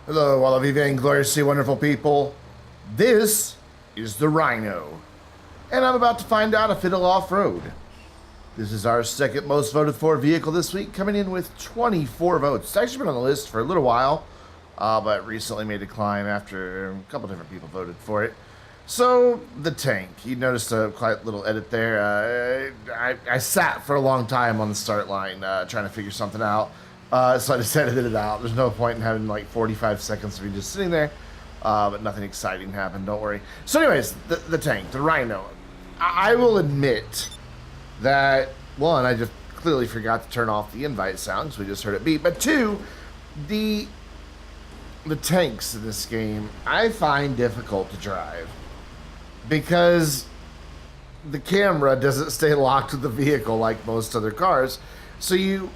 Hello, all of you Vainglorious, wonderful people. This is the Rhino, and I'm about to find out if it'll off-road. This is our second most voted for vehicle this week, coming in with 24 votes. It's actually been on the list for a little while, but recently made a climb after a couple different people voted for it. So, the tank. You noticed a quite little edit there. I sat for a long time on the start line trying to figure something out. So I just edited it out. There's no point in having like 45 seconds of me just sitting there. But nothing exciting happened, don't worry. So anyways, the tank, the Rhino. I will admit that, one, I just clearly forgot to turn off the invite sound because we just heard it beep. But two, the tanks in this game, I find difficult to drive. Because the camera doesn't stay locked to the vehicle like most other cars. So you're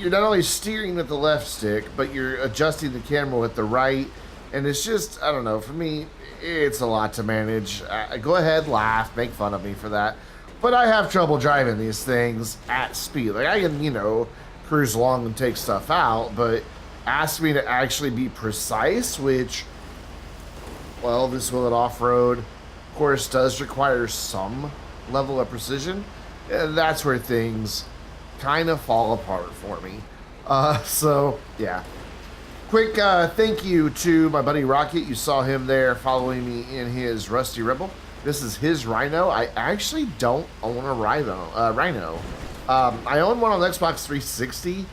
not only steering with the left stick, but you're adjusting the camera with the right, and it's just, I don't know, for me, it's a lot to manage. Go ahead, laugh, make fun of me for that, but I have trouble driving these things at speed. Like, I can, cruise along and take stuff out, but ask me to actually be precise, which, well, this will at off-road, of course, does require some level of precision. That's where things kind of fall apart for me. So yeah. Quick thank you to my buddy Rocket. You saw him there following me in his Rusty Rebel. This is his Rhino. I actually don't own a Rhino. I own one on Xbox 360,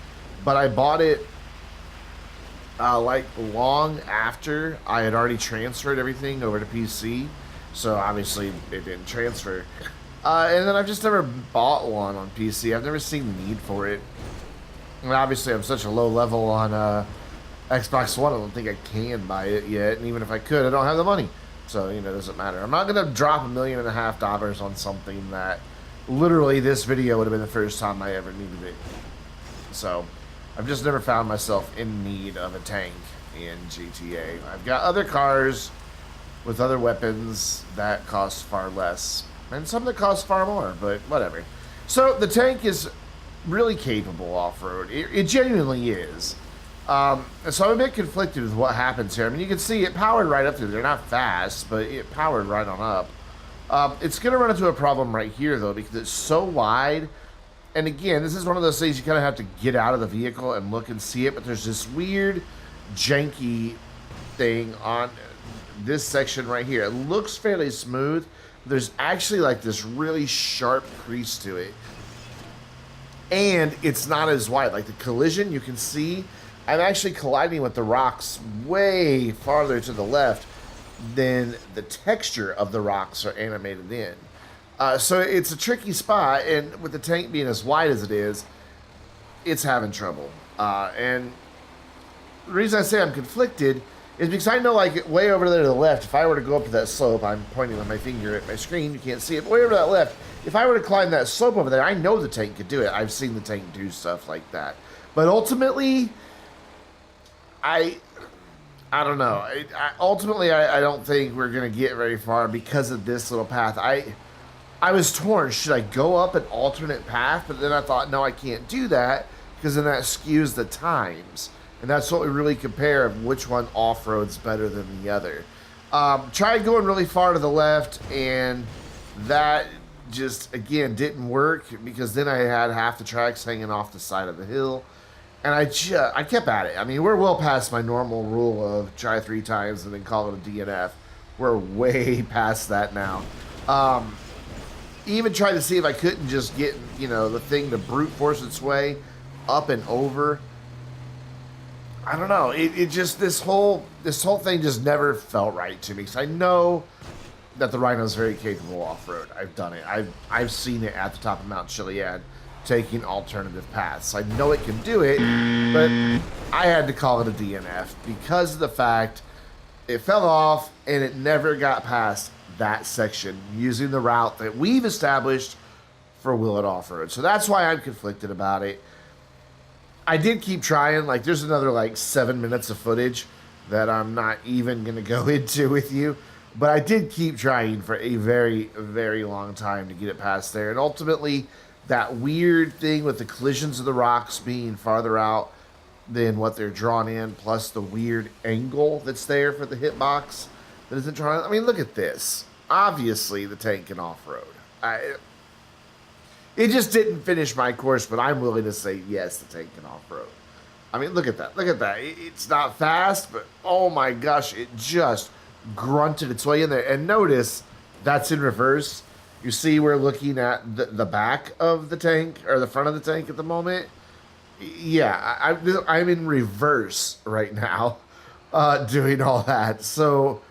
but I bought it like long after I had already transferred everything over to PC. So obviously it didn't transfer. And then I've just never bought one on PC. I've never seen the need for it. And obviously I'm such a low level on Xbox One, I don't think I can buy it yet. And even if I could, I don't have the money. So, it doesn't matter. I'm not going to drop $1.5 million on something that literally this video would have been the first time I ever needed it. So, I've just never found myself in need of a tank in GTA. I've got other cars with other weapons that cost far less. And some that cost far more, but whatever. So the tank is really capable off-road. It genuinely is. So I'm a bit conflicted with what happens here. I mean, you can see it powered right up through. They're not fast, but it powered right on up. It's going to run into a problem right here, though, because it's so wide. And again, this is one of those things you kind of have to get out of the vehicle and look and see it. But there's this weird, janky thing on this section right here. It looks fairly smooth. There's actually like this really sharp crease to it, and it's not as wide. Like the collision, you can see I'm actually colliding with the rocks way farther to the left than the texture of the rocks are animated in. So it's a tricky spot, and with the tank being as wide as it is, it's having trouble. And the reason I say I'm conflicted is because I know, like, way over there to the left, if I were to go up to that slope, I'm pointing with my finger at my screen, you can't see it, but way over to that left, if I were to climb that slope over there, I know the tank could do it. I've seen the tank do stuff like that. But ultimately, I don't know. Ultimately, I don't think we're going to get very far because of this little path. I was torn. Should I go up an alternate path? But then I thought, no, I can't do that because then that skews the times. And that's what we really compare of which one off-road's better than the other. Tried going really far to the left, and that just, again, didn't work because then I had half the tracks hanging off the side of the hill. And I kept at it. I mean, we're well past my normal rule of try 3 times and then call it a DNF. We're way past that now. Even tried to see if I couldn't just get, the thing to brute force its way up and over. I don't know. It just, this whole thing just never felt right to me. Because I know that the Rhino is very capable off-road. I've done it. I've seen it at the top of Mount Chiliad taking alternative paths. I know it can do it, but I had to call it a DNF because of the fact it fell off and it never got past that section using the route that we've established for Will It Off-Road. So that's why I'm conflicted about it. I did keep trying. Like, there's another 7 minutes of footage that I'm not even going to go into with you. But I did keep trying for a very, very long time to get it past there. And ultimately, that weird thing with the collisions of the rocks being farther out than what they're drawn in, plus the weird angle that's there for the hitbox that isn't drawn in. I mean, look at this. Obviously, the tank can off-road. It just didn't finish my course, but I'm willing to say, yes, the tank can off-road. I mean, look at that. Look at that. It's not fast, but oh my gosh, it just grunted its way in there. And notice, that's in reverse. You see we're looking at the back of the tank, or the front of the tank at the moment. Yeah, I'm in reverse right now, doing all that. So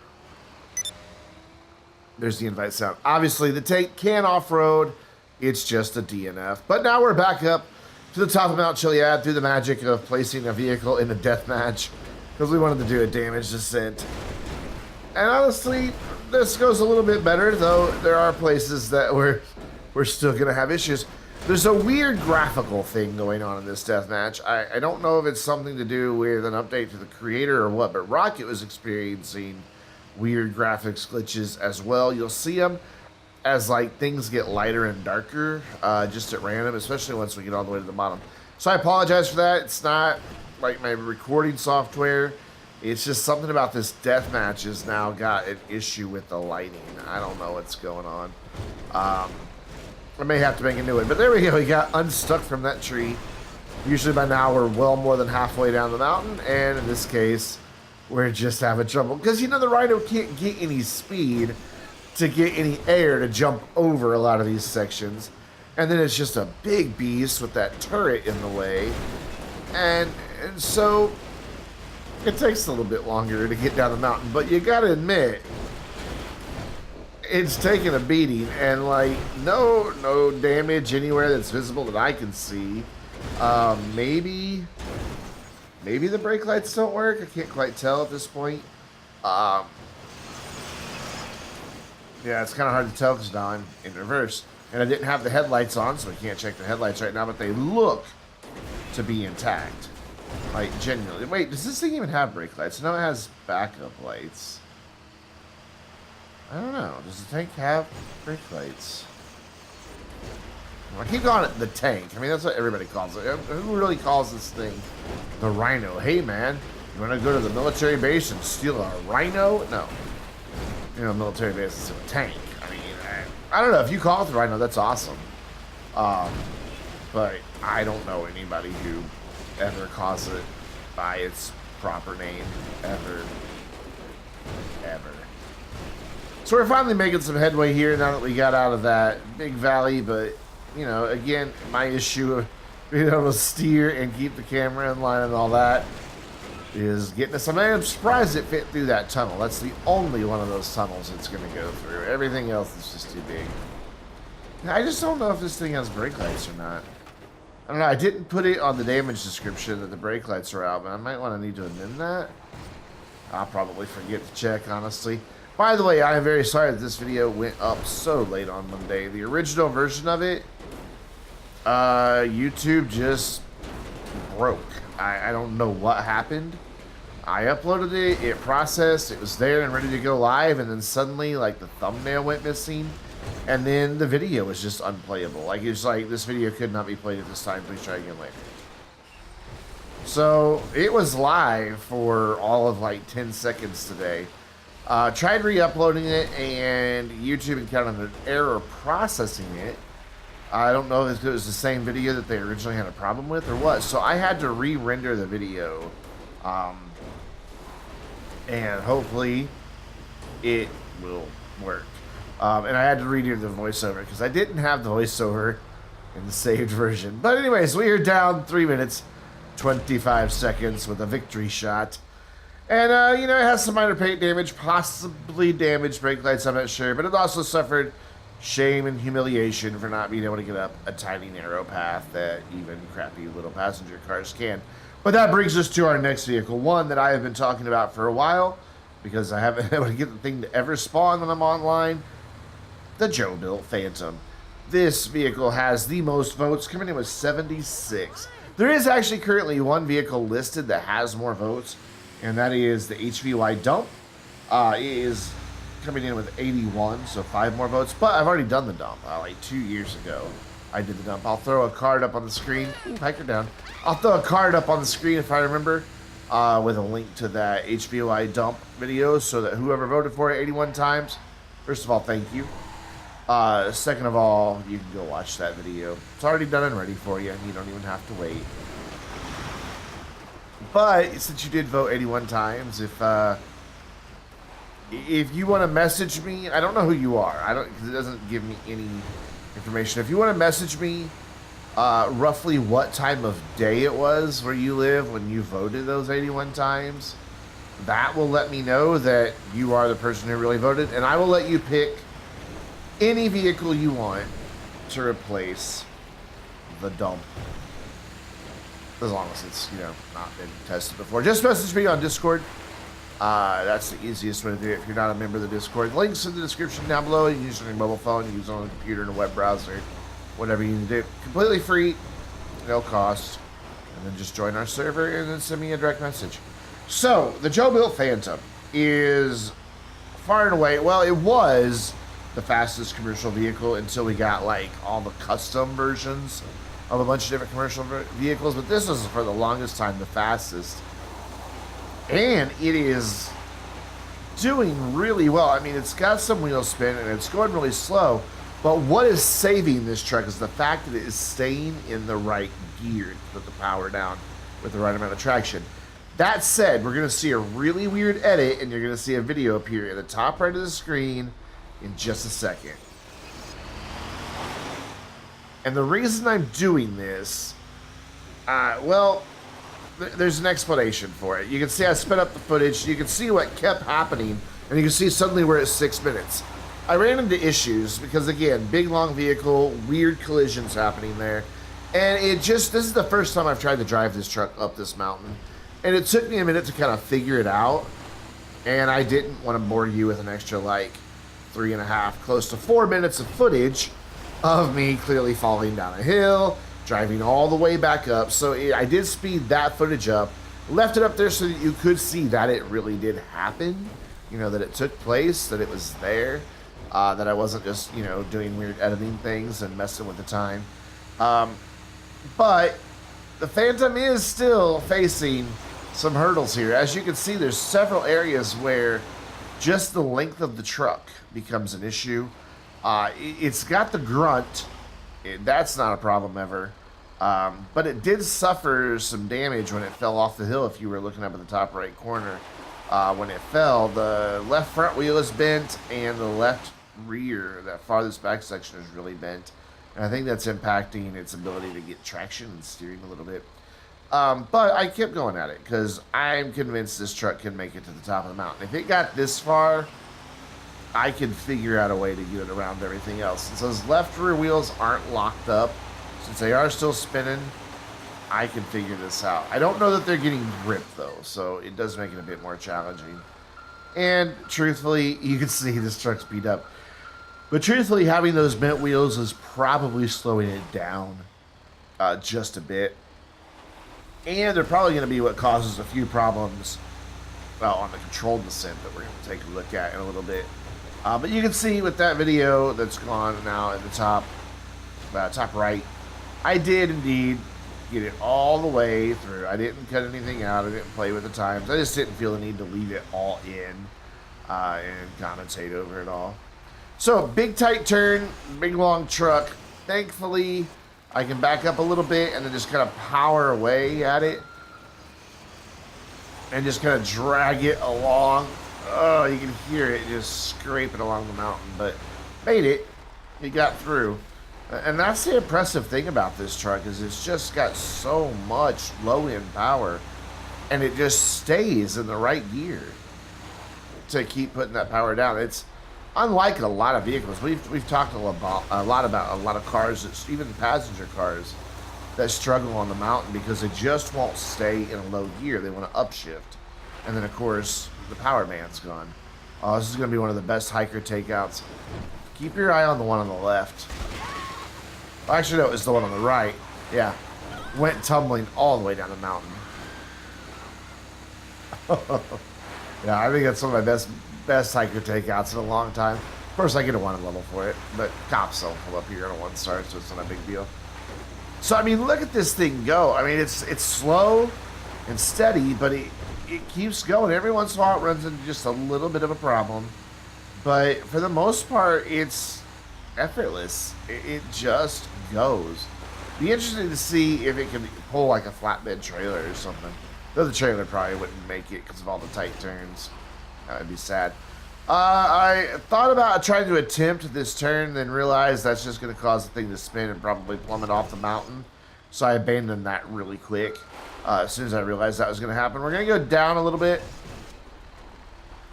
there's the invite sound. Obviously, the tank can off-road. It's just a DNF. But now we're back up to the top of Mount Chiliad through the magic of placing a vehicle in a death match because we wanted to do a damage descent. And honestly, this goes a little bit better, though there are places that we're still going to have issues. There's a weird graphical thing going on in this deathmatch. I don't know if it's something to do with an update to the creator or what, but Rocket was experiencing weird graphics glitches as well. You'll see them as like things get lighter and darker just at random, especially once we get all the way to the bottom. So I apologize for that. It's not like my recording software. It's just something about this deathmatch has now got an issue with the lighting. I don't know what's going on. I may have to make a new one, but there we go. We got unstuck from that tree. Usually by now we're well more than halfway down the mountain, and in this case, we're just having trouble. Because, you know, the Rhino can't get any speed to get any air to jump over a lot of these sections. And then it's just a big beast with that turret in the way. And so it takes a little bit longer to get down the mountain. But you gotta admit, it's taking a beating, and like no damage anywhere that's visible that I can see. Maybe the brake lights don't work. I can't quite tell at this point. Yeah, it's kind of hard to tell because now I'm in reverse, and I didn't have the headlights on, so I can't check the headlights right now. But they look to be intact, like genuinely. Wait, does this thing even have brake lights? No, it has backup lights. I don't know. Does the tank have brake lights? Well, I keep calling it the tank. I mean, that's what everybody calls it. Who really calls this thing the Rhino? Hey, man, you want to go to the military base and steal a Rhino? No. You know, military base is a tank. I mean, I don't know. If you call it the Rhino, that's awesome. But I don't know anybody who ever calls it by its proper name, ever. So we're finally making some headway here now that we got out of that big valley, but, you know, again, my issue of being able to steer and keep the camera in line and all that is getting us. I'm surprised it fit through that tunnel. That's the only one of those tunnels it's going to go through. Everything else is just too big. I just don't know if this thing has brake lights or not. I don't know. I didn't put it on the damage description that the brake lights are out, but I might want to need to amend that. I'll probably forget to check, honestly. By the way, I am very sorry that this video went up so late on Monday. The original version of it, YouTube just broke. I don't know what happened. I uploaded it, it processed, it was there and ready to go live, and then suddenly, like, the thumbnail went missing, and then the video was just unplayable. Like, it's like, this video could not be played at this time, please try again later. So, it was live for all of, like, 10 seconds today. Tried re-uploading it, and YouTube encountered an error processing it. I don't know if it was the same video that they originally had a problem with or what. So I had to re-render the video. And hopefully it will work. And I had to redo the voiceover because I didn't have the voiceover in the saved version. But anyways, we are down 3 minutes, 25 seconds with a victory shot. And, you know, it has some minor paint damage, possibly damaged brake lights, I'm not sure. But it also suffered shame and humiliation for not being able to get up a tiny, narrow path that even crappy little passenger cars can. But that brings us to our next vehicle, one that I have been talking about for a while, because I haven't been able to get the thing to ever spawn when I'm online, the JoBuilt Phantom. This vehicle has the most votes, coming in with 76. There is actually currently one vehicle listed that has more votes, and that is the HVY Dump. It is coming in with 81, so 5 more votes. But I've already done the Dump like 2 years ago. I did the dump. I'll throw a card up on the screen. Ooh, hiker down. I'll throw a card up on the screen if I remember, with a link to that HBOI dump video, so that whoever voted for it 81 times, first of all, thank you. Second of all, you can go watch that video. It's already done and ready for you, and you don't even have to wait. But since you did vote 81 times, if you want to message me, I don't know who you are. I don't, because it doesn't give me any information. If you want to message me, roughly what time of day it was where you live when you voted those 81 times, that will let me know that you are the person who really voted, and I will let you pick any vehicle you want to replace the dump, as long as it's, you know, not been tested before. Just message me on Discord. That's the easiest way to do it if you're not a member of the Discord. Links in the description down below. You can use it on your mobile phone, you can use it on a computer and a web browser, whatever you need to do. Completely free, no cost. And then just join our server and then send me a direct message. So, the JoBuilt Phantom is far and away, well, it was the fastest commercial vehicle until we got like all the custom versions of a bunch of different commercial vehicles, but this was for the longest time the fastest. And it is doing really well. I mean, it's got some wheel spin and it's going really slow, but what is saving this truck is the fact that it is staying in the right gear to put the power down with the right amount of traction. That said, we're going to see a really weird edit, and you're going to see a video appear at the top right of the screen in just a second. And the reason I'm doing this, well, there's an explanation for it. You can see I sped up the footage. You can see what kept happening, and you can see suddenly we're at 6 minutes. I ran into issues because, again, big, long vehicle, weird collisions happening there. And this is the first time I've tried to drive this truck up this mountain. And it took me a minute to kind of figure it out. And I didn't want to bore you with an extra, like, 3.5, close to 4 minutes of footage of me clearly falling down a hill, driving all the way back up. So I did speed that footage up, left it up there so that you could see that it really did happen. You know, that it took place, that it was there, that I wasn't just, you know, doing weird editing things and messing with the time. But the Phantom is still facing some hurdles here. As you can see, there's several areas where just the length of the truck becomes an issue. It's got the grunt. That's not a problem ever. But it did suffer some damage when it fell off the hill. If you were looking up at the top right corner, when it fell, the left front wheel is bent and the left rear, that farthest back section, is really bent. And I think that's impacting its ability to get traction and steering a little bit. But I kept going at it because I'm convinced this truck can make it to the top of the mountain. If it got this far, I can figure out a way to get it around everything else. And so those left rear wheels aren't locked up. Since they are still spinning, I can figure this out. I don't know that they're getting grip though, so it does make it a bit more challenging. And truthfully, you can see this truck's beat up. But truthfully, having those bent wheels is probably slowing it down just a bit. And they're probably going to be what causes a few problems, well, on the controlled descent that we're going to take a look at in a little bit. But you can see with that video that's gone now at the top right, I did indeed get it all the way through. I didn't cut anything out. I didn't play with the times. I just didn't feel the need to leave it all in and commentate over it all. So, big tight turn, big long truck. Thankfully, I can back up a little bit and then just kind of power away at it and just kind of drag it along. Oh, you can hear it just scraping along the mountain, but made it. It got through. And that's the impressive thing about this truck, is it's just got so much low-end power, and it just stays in the right gear to keep putting that power down. It's unlike a lot of vehicles. We've talked a lot about a lot of cars, that's even passenger cars, that struggle on the mountain because they just won't stay in a low gear. They want to upshift. And then, of course, the power band's gone. Oh, this is going to be one of the best hiker takeouts. Keep your eye on the one on the left. Actually, no, it's the one on the right. Yeah. Went tumbling all the way down the mountain. Yeah, I think that's one of my best hiker takeouts in a long time. Of course, I get a 1 level for it, but cops don't pull up here on a 1 star, so it's not a big deal. So, I mean, look at this thing go. I mean, it's slow and steady, but it keeps going. Every once in a while, it runs into just a little bit of a problem. But for the most part, it's effortless. It just goes. Be interesting to see if it can pull like a flatbed trailer or something. Though the trailer probably wouldn't make it because of all the tight turns. That would be sad. I thought about trying to attempt this turn, then realized that's just going to cause the thing to spin and probably plummet off the mountain. So I abandoned that really quick as soon as I realized that was going to happen. We're going to go down a little bit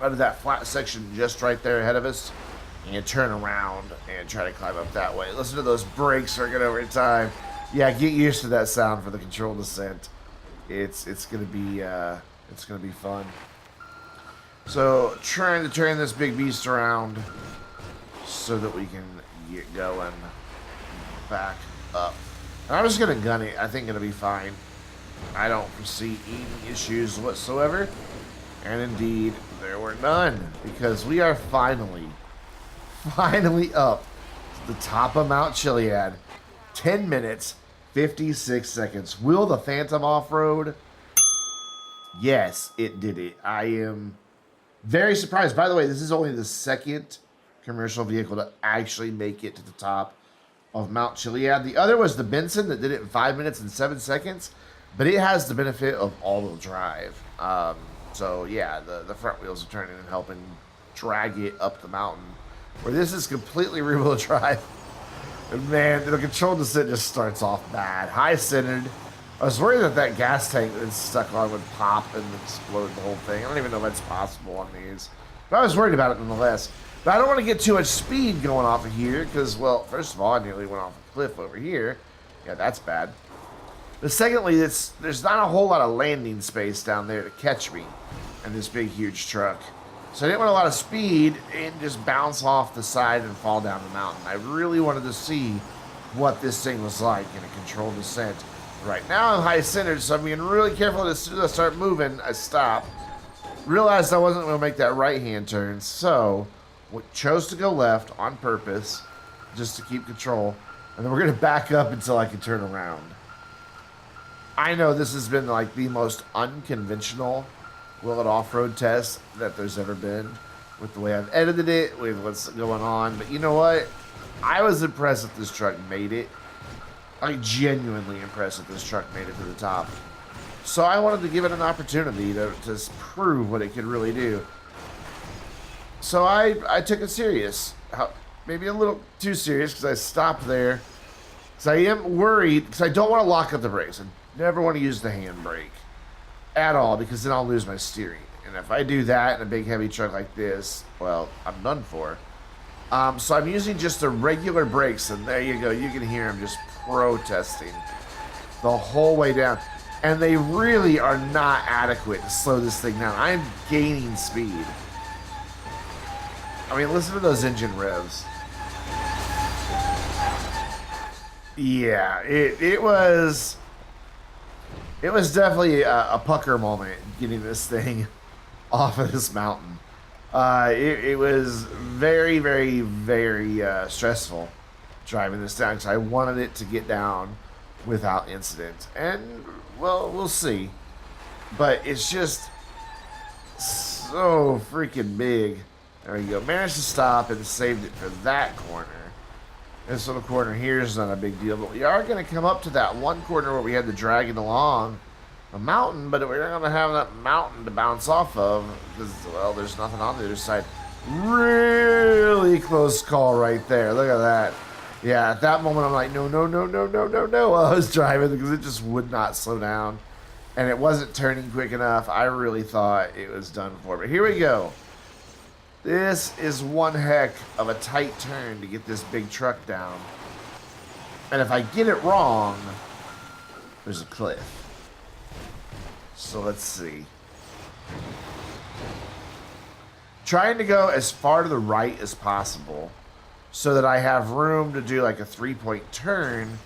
out of that flat section just right there ahead of us and turn around and try to climb up that way. Listen to those brakes working over time. Yeah, get used to that sound for the controlled descent. It's going to be fun. So, trying to turn this big beast around so that we can get going back up. And I'm just going to gun it. I think it'll be fine. I don't foresee any issues whatsoever. And indeed, there were none. Because we are finally up to the top of Mount Chiliad. 10 minutes, 56 seconds. Will the Phantom off-road? Yes, it did it. I am very surprised. By the way, this is only the second commercial vehicle to actually make it to the top of Mount Chiliad. The other was the Benson that did it in 5 minutes and 7 seconds, but it has the benefit of all-wheel drive. So yeah, the front wheels are turning and helping drag it up the mountain, where this is completely rear-wheel drive. And man, the control descent just starts off bad. High-centered. I was worried that that gas tank that's stuck on would pop and explode the whole thing. I don't even know if that's possible on these. But I was worried about it nonetheless. But I don't want to get too much speed going off of here because, well, first of all, I nearly went off a cliff over here. Yeah, that's bad. But secondly, there's not a whole lot of landing space down there to catch me in this big, huge truck. So I didn't want a lot of speed and just bounce off the side and fall down the mountain. I really wanted to see what this thing was like in a controlled descent. Right now I'm high-centered, so I'm being really careful. As soon as I start moving, I stop. Realized I wasn't going to make that right-hand turn, so chose to go left on purpose, just to keep control. And then we're going to back up until I can turn around. I know this has been like the most unconventional Will It Off-Road test that there's ever been, with the way I've edited it, with what's going on. But you know what? I was impressed that this truck made it. Like, genuinely impressed that this truck made it to the top. So I wanted to give it an opportunity to prove what it could really do. So I took it serious. Maybe a little too serious, because I stopped there. Because I am worried, because I don't want to lock up the brakes. I never want to use the handbrake at all, because then I'll lose my steering. And if I do that in a big heavy truck like this, well, I'm done for. So I'm using just the regular brakes, and there you go. You can hear them just protesting the whole way down. And they really are not adequate to slow this thing down. I'm gaining speed. I mean, listen to those engine revs. Yeah, it was definitely a pucker moment getting this thing off of this mountain. It was very, very, very stressful driving this down, because I wanted it to get down without incident. And, well, we'll see. But it's just so freaking big. There you go. Managed to stop and saved it for that corner. This little corner here is not a big deal, but we are going to come up to that one corner where we had to drag it along a mountain, but we're not going to have that mountain to bounce off of because, well, there's nothing on the other side. Really close call right there. Look at that. Yeah, at that moment, I'm like, no, no, no, no, no, no, no. I was driving because it just would not slow down, and it wasn't turning quick enough. I really thought it was done for, but here we go. This is one heck of a tight turn to get this big truck down. And if I get it wrong, there's a cliff. So let's see. Trying to go as far to the right as possible so that I have room to do like a 3-point turn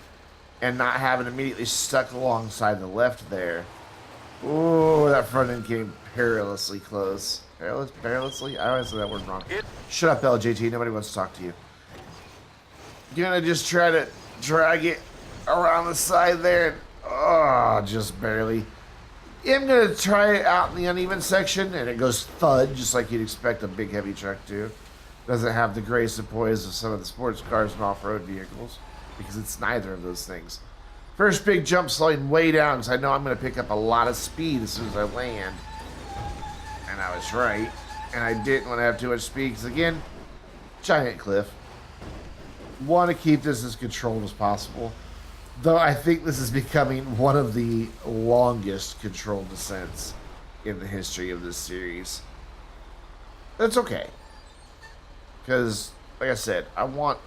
and not have it immediately stuck alongside the left there. Oh, that front end came perilously close. Perilously? I always say that word wrong. Shut up, LJT. Nobody wants to talk to you. You're gonna just try to drag it around the side there. Oh, just barely. I'm gonna try it out in the uneven section, and it goes thud, just like you'd expect a big heavy truck to. Doesn't have the grace and poise of some of the sports cars and off-road vehicles, because it's neither of those things. First big jump sliding way down, because I know I'm gonna pick up a lot of speed as soon as I land. And I was right. And I didn't want to have too much speed, because again, giant cliff. Want to keep this as controlled as possible. Though I think this is becoming one of the longest controlled descents in the history of this series. That's okay. Because, like I said, I want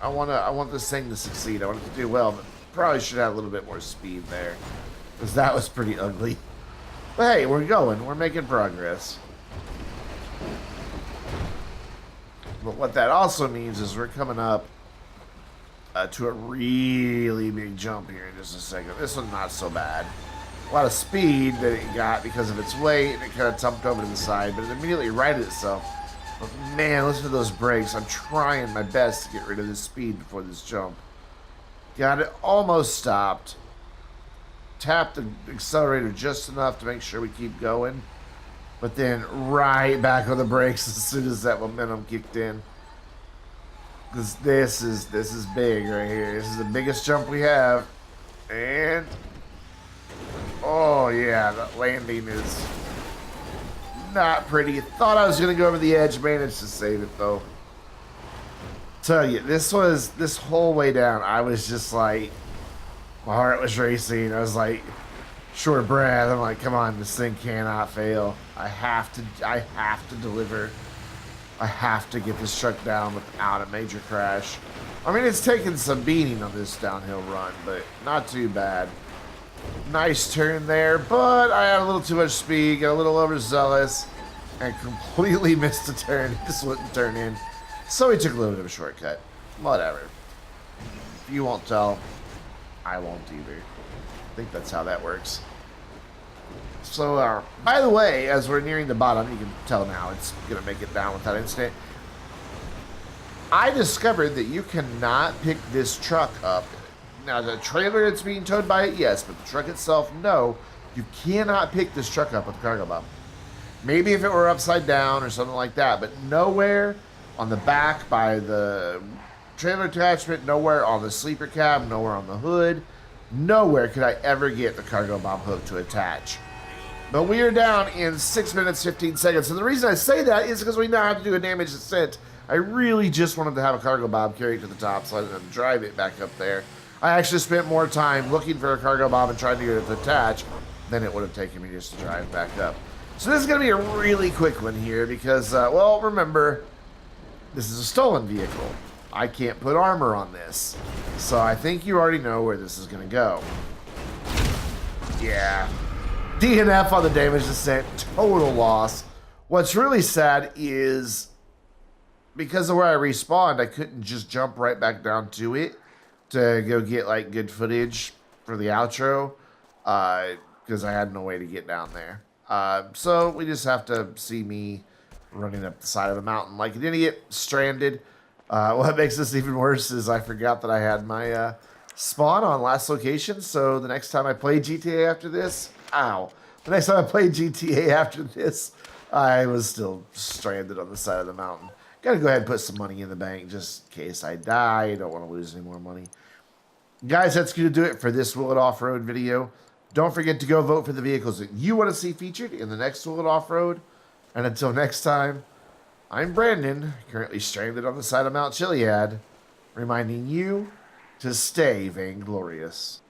this thing to succeed. I want it to do well, but probably should have a little bit more speed there. Because that was pretty ugly. But hey, we're going. We're making progress. But what that also means is we're coming up to a really big jump here in just a second. This one's not so bad. A lot of speed that it got because of its weight, and it kind of tumped over to the side, but it immediately righted itself. But man, listen to those brakes. I'm trying my best to get rid of this speed before this jump. Got it almost stopped. Tapped the accelerator just enough to make sure we keep going. But then right back on the brakes as soon as that momentum kicked in. Because this is big right here. This is the biggest jump we have. And oh yeah, that landing is not pretty. Thought I was gonna go over the edge, managed to save it though. Tell you, this whole way down, I was just like, my heart was racing. I was like short of breath. I'm like, come on, this thing cannot fail. I have to deliver. I have to get this truck down without a major crash. I mean, it's taken some beating on this downhill run, but not too bad. Nice turn there, but I had a little too much speed, got a little overzealous, and completely missed a turn. It just wouldn't turn in. So we took a little bit of a shortcut. Whatever. If you won't tell, I won't either. I think that's how that works. So, by the way, as we're nearing the bottom, you can tell now it's going to make it down with that instant. I discovered that you cannot pick this truck up. Now, the trailer that's being towed by it, yes, but the truck itself, no. You cannot pick this truck up with a cargo bomb. Maybe if it were upside down or something like that, but nowhere on the back by the trailer attachment, nowhere on the sleeper cab, nowhere on the hood, nowhere could I ever get the cargo bomb hook to attach. But we are down in 6 minutes, 15 seconds. And the reason I say that is because we now have to do a damage descent. I really just wanted to have a cargo bomb carried to the top so I didn't have to drive it back up there. I actually spent more time looking for a cargo bomb and trying to get it to attach than it would have taken me just to drive back up. So this is going to be a really quick one here because, well, remember, this is a stolen vehicle. I can't put armor on this. So I think you already know where this is going to go. Yeah. DNF on the damage descent, total loss. What's really sad is because of where I respawned, I couldn't just jump right back down to it to go get like good footage for the outro because I had no way to get down there. So we just have to see me running up the side of the mountain like an idiot, stranded. What makes this even worse is I forgot that I had my spawn on last location, so the next time I play GTA after this, the next time I played GTA after this, I was still stranded on the side of the mountain. Gotta go ahead and put some money in the bank just in case I die. I don't want to lose any more money. Guys, that's going to do it for this Will It Off-Road video. Don't forget to go vote for the vehicles that you want to see featured in the next Will It Off-Road. And until next time, I'm Brandon, currently stranded on the side of Mount Chiliad, reminding you to stay vainglorious.